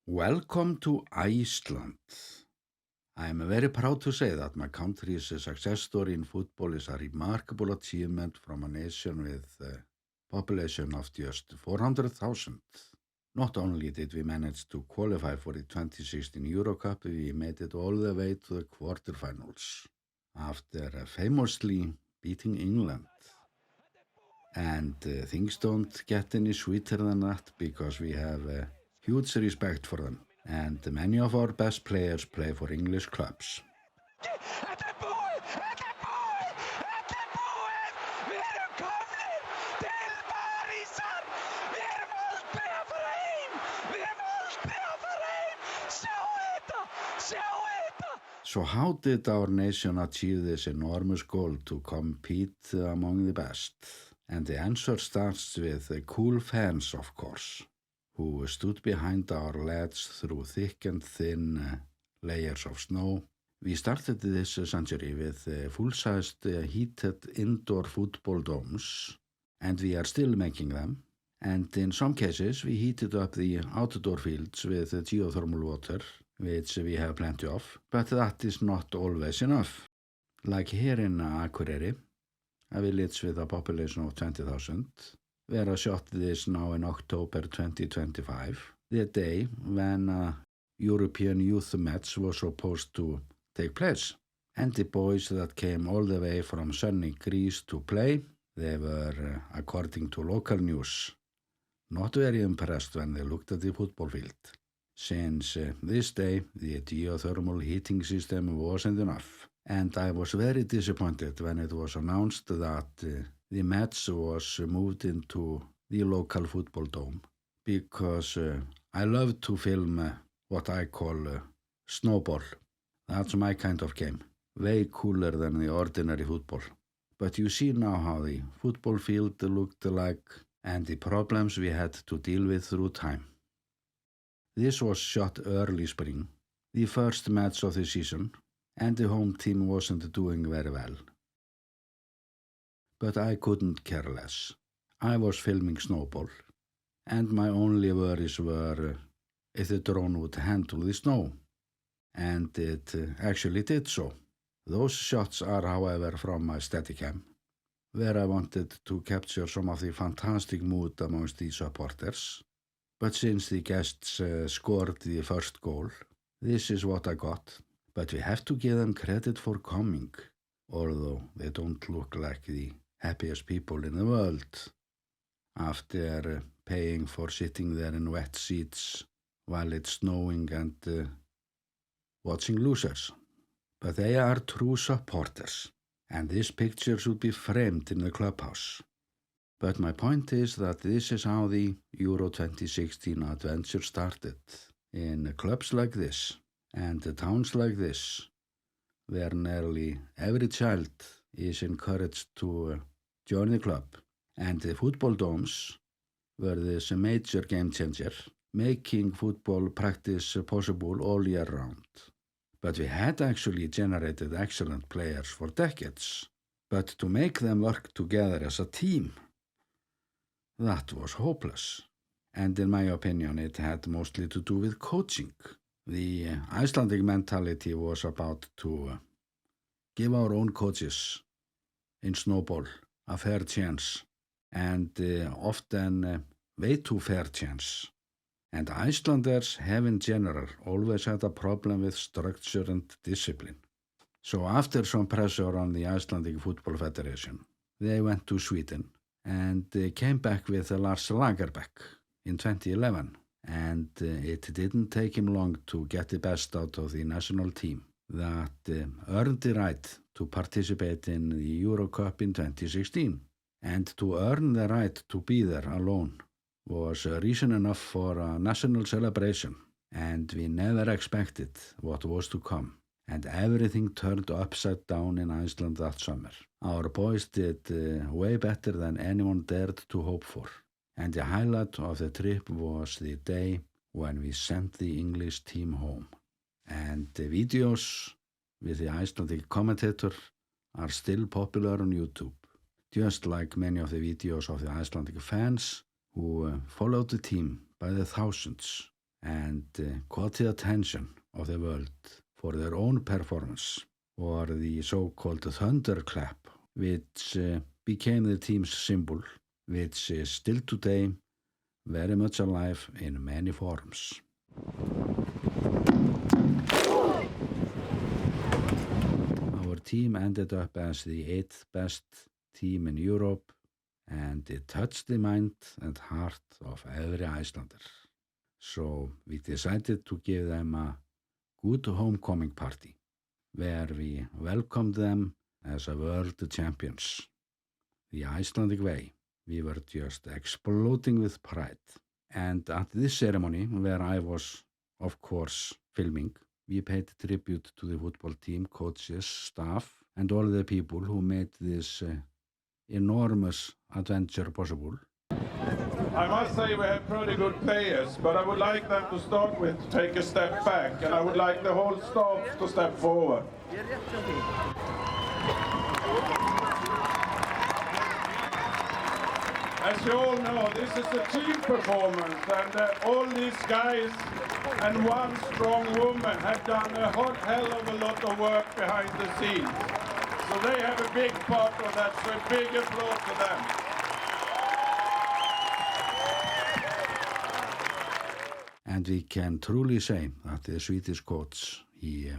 Welcome to Iceland. I am very proud to say that my country's success story in football is a remarkable achievement from a nation with a population of just 400,000. Not only did we manage to qualify for the 2016 Euro Cup, we made it all the way to the quarterfinals after famously beating England. And things don't get any sweeter than that because we have huge respect for them. And many of our best players play for English clubs. Þetta er búið! Þetta er búið! Þetta er búið! Við erum komnir til Parísar! Við erum aldrei að fara heim! Við erum aldrei að fara heim! Sjáu þetta! Sjáu þetta! So how did our nation achieve this enormous goal to compete among the best? And the answer starts with the cool fans, of course, who stood behind our lads through thick and thin layers of snow. We started this century with full-sized heated indoor football domes, and we are still making them. And in some cases, we heated up the outdoor fields with geothermal water, which we have plenty of, but that is not always enough. Like here in Akureyri, a village with a population of 20,000, where I shot this now in October 2025, the day when a European youth match was supposed to take place. And the boys that came all the way from sunny Greece to play, they were, according to local news, not very impressed when they looked at the football field. Since this day, the geothermal heating system wasn't enough. And I was very disappointed when it was announced that the match was moved into the local football dome, because I love to film what I call snowball. That's my kind of game, way cooler than the ordinary football. But you see now how the football field looked like and the problems we had to deal with through time. This was shot early spring, the first match of the season, and the home team wasn't doing very well. But I couldn't care less. I was filming snowball, and my only worries were if the drone would handle the snow. And it actually did so. Those shots are, however, from my Steadicam, where I wanted to capture some of the fantastic mood amongst the supporters. But since the guests scored the first goal, this is what I got. But we have to give them credit for coming, although they don't look like the happiest people in the world after paying for sitting there in wet seats while it's snowing and watching losers. But they are true supporters, and this picture should be framed in the clubhouse. But my point is that this is how the Euro 2016 adventure started, in clubs like this and towns like this, where nearly every child is encouraged to join the club. And the football domes were this major game changer, making football practice possible all year round. But we had actually generated excellent players for decades. But to make them work together as a team, that was hopeless. And in my opinion, it had mostly to do with coaching. The Icelandic mentality was about to give our own coaches in snowball a fair chance, and often way too fair chance. And Icelanders have in general always had a problem with structure and discipline. So after some pressure on the Icelandic Football Federation, they went to Sweden and came back with Lars Lagerbäck in 2011. And it didn't take him long to get the best out of the national team that earned the right to participate in the Euro Cup in 2016. And to earn the right to be there alone was reason enough for a national celebration. And we never expected what was to come. And everything turned upside down in Iceland that summer. Our boys did way better than anyone dared to hope for. And the highlight of the trip was the day when we sent the English team home. And the videos with the Icelandic commentator are still popular on YouTube, just like many of the videos of the Icelandic fans who followed the team by the thousands and caught the attention of the world for their own performance, or the so-called thunderclap, which became the team's symbol, which is still today very much alive in many forms. Our team ended up as the 8th best team in Europe, and it touched the mind and heart of every Icelander. So we decided to give them a good homecoming party, where we welcomed them as a world champions. The Icelandic way. We were just exploding with pride. And at this ceremony, where I was, of course, filming, we paid tribute to the football team, coaches, staff, and all the people who made this enormous adventure possible. I must say we have pretty good players, but I would like them to start with to take a step back, and I would like the whole staff to step forward. As you all know, this is a team performance, and all these guys and one strong woman have done a hell of a lot of work behind the scenes. So they have a big part of that, so a big applause to them. And we can truly say that the Swedish coach, he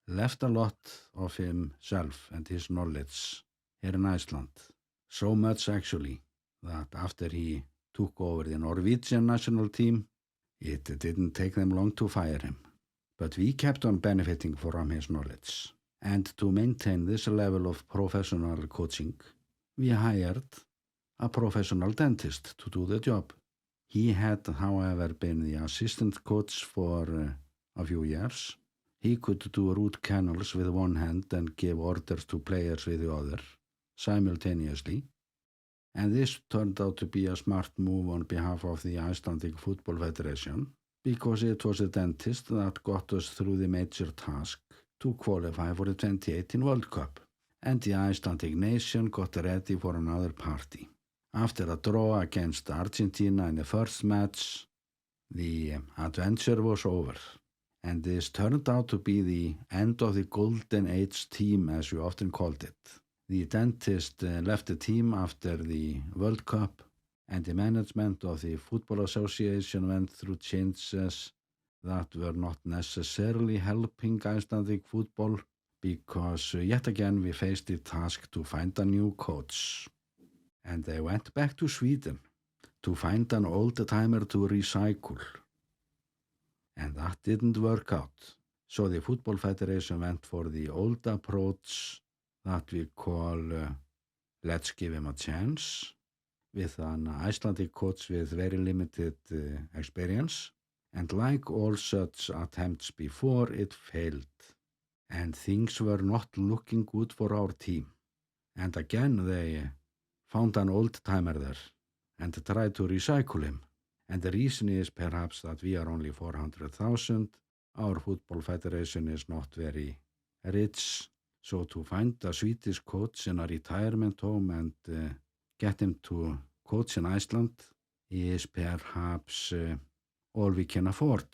left a lot of himself and his knowledge here in Iceland. So much actually that after he took over the Norwegian national team, it didn't take them long to fire him. But we kept on benefiting from his knowledge. And to maintain this level of professional coaching, we hired a professional dentist to do the job. He had, however, been the assistant coach for a few years. He could do root canals with one hand and give orders to players with the other, simultaneously. And this turned out to be a smart move on behalf of the Icelandic Football Federation, because it was a dentist that got us through the major task to qualify for the 2018 World Cup. And the Icelandic nation got ready for another party. After a draw against Argentina in the first match, the adventure was over. And this turned out to be the end of the Golden Age team, as we often called it. The dentist left the team after the World Cup, and the management of the Football Association went through changes that were not necessarily helping Icelandic football, because yet again we faced the task to find a new coach. And they went back to Sweden to find an old-timer to recycle. And that didn't work out. So the Football Federation went for the old approach that we call let's give him a chance, with an Icelandic coach with very limited experience. And like all such attempts before, it failed. And things were not looking good for our team. And again they found an old-timer there and tried to recycle him. And the reason is perhaps that we are only 400,000. Our football federation is not very rich. So to find a Swedish coach in a retirement home and get him to coach in Iceland is perhaps all we can afford.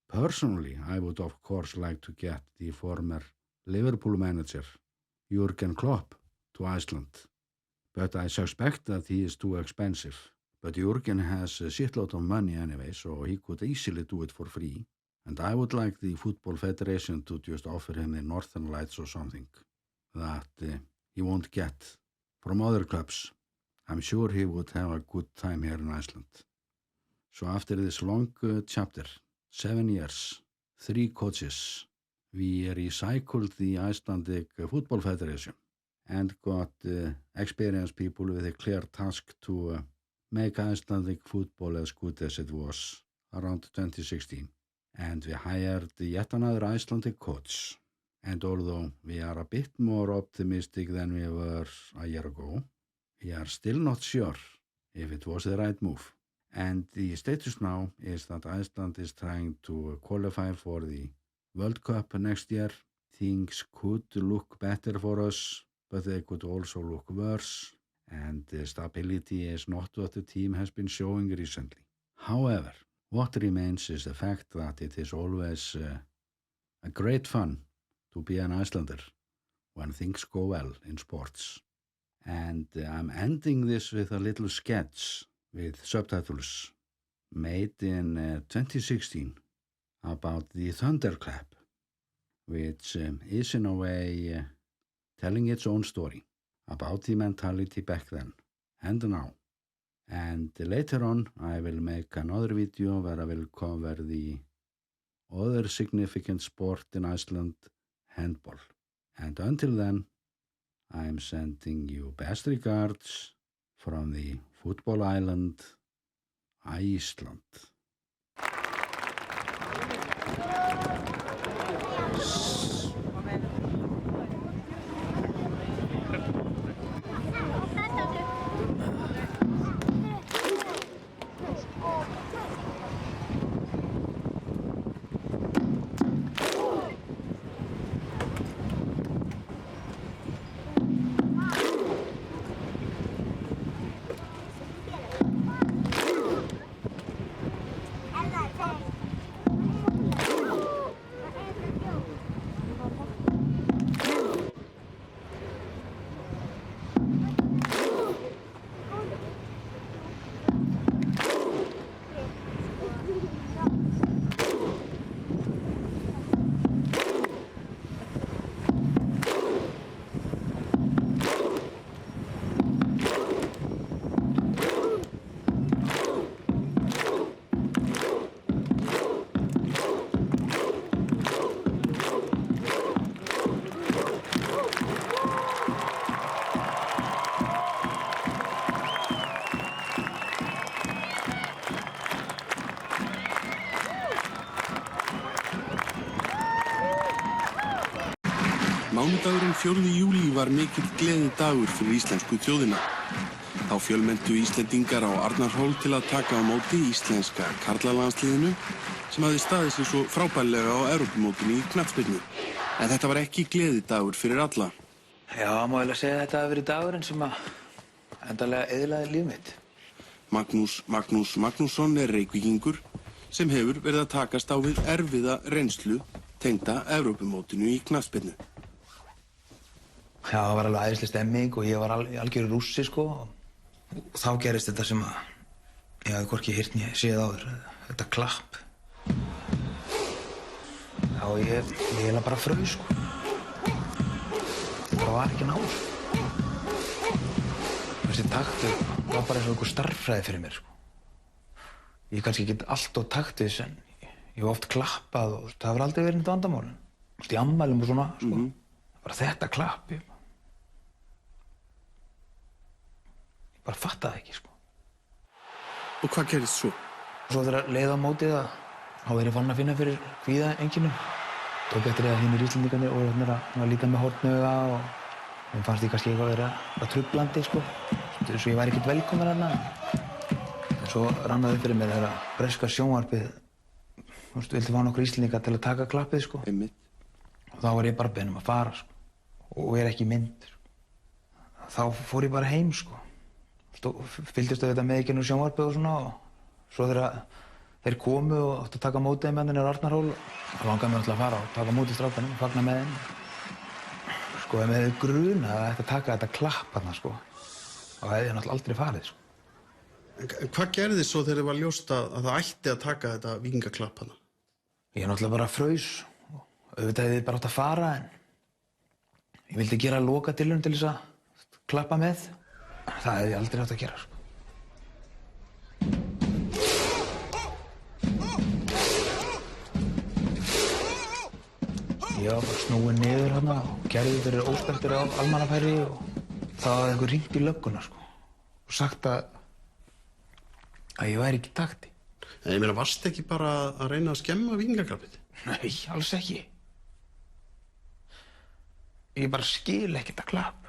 Personally, I would of course like to get the former Liverpool manager, Jurgen Klopp, to Iceland. But I suspect that he is too expensive. But Jurgen has a shitload of money anyway, so he could easily do it for free. And I would like the Football Federation to just offer him the Northern Lights or something that he won't get from other clubs. I'm sure he would have a good time here in Iceland. So after this long chapter, 7 years, 3 coaches, we recycled the Icelandic Football Federation and got experienced people with a clear task to make Icelandic football as good as it was around 2016. And we hired yet another Icelandic coach. And although we are a bit more optimistic than we were a year ago, we are still not sure if it was the right move. And the status now is that Iceland is trying to qualify for the World Cup next year. Things could look better for us, but they could also look worse. And the stability is not what the team has been showing recently. However, What remains is the fact that it is always a great fun to be an Icelander when things go well in sports. And I'm ending this with a little sketch with subtitles made in 2016 about the thunderclap, which is in a way telling its own story about the mentality back then and now. And later on, I will make another video where I will cover the other significant sport in Iceland, handball. And until then, I am sending you best regards from the football island, Iceland. Mánudagurinn 4. júlí var mikill gleðidagur fyrir íslensku þjóðina. Þá fjölmenntu Íslendingar á Arnarhól til að taka á móti íslenska karlalandsliðinu sem hafði staðið sig svo frábærlega á Evrópumótinu í knattspyrnu. En þetta var ekki gleðidagur fyrir alla. Já, má eiginlega segja að þetta hafi verið dagurinn sem endanlega eyðilagði líf mitt. Magnús Magnússon er Reykvíkingur sem hefur verið að takast á við erfiða reynslu tengda Evrópumótinu í knattspyrnu. Já, það var alveg æðisleg stemming og ég var algjörur rússi, sko. Og þá gerist þetta sem ég hafði hvorki heyrt né séð áður. Þetta klapp. Já, ég eiginlega bara fraus, sko. Það var ekki náð. Þessi taktur var bara eins og einhver starffræði fyrir mér, sko. Ég kannski get allt á taktvis, en ég hef oft klappað og það hefur aldrei verið neitt vandamál. Í ammælum og svona, sko. Bara þetta klapp, ég bara fattaði ekki, sko. Og hvað gerist svo? Svo þegar leið á mótið þá er ég fann að finna fyrir kvíðaeinkennum. Tók eftir að hinir Íslendingarnir og að líta með hornauga og mér fannst ég kannski eitthvað vera trublandi, sko. Svo ég væri ekkert velkominn þarna. En svo rann það upp fyrir mér þegar breska sjónvarpið vildi fá nokkur Íslendinga til að taka klappið, sko. Einmitt. Og þá var ég bara beðinn að fara, sko. Og er ekki í mynd. Þá fór ég bara heim, sko. Fylgdist auðvitað með ekki nú sjónvarpið og svona og svo þegar þeir komu og áttu að taka mótið þeim hérna á Arnarhól þá langaði mér alltaf að fara og taka mótið strákunum og fagna með þeim. Sko, ef mér hefði grunað að ætti að taka þetta klapp þarna, sko, þá hefði ég náttúrulega aldrei farið, sko. En hvað gerðist svo þegar þið var ljóst að það ætti að taka þetta víkingaklapp þarna? Ég náttúrulega bara fraus og auðvitað hefði ég bara átt að fara en ég vildi gera lokatilraun til þess að klappa með. Það hefði ég aldrei átt að gera, sko. Ég var bara snúinn niður hérna og gerði fyrir óspektur á almannafæri og þá hafði einhver hringt í lögguna, sko. Og sagt að ég væri ekki í takti. En ég meina, varstu ekki bara að reyna að skemma víkingaklappið? Nei, alls ekki. Ég bara skil ekki þetta klapp.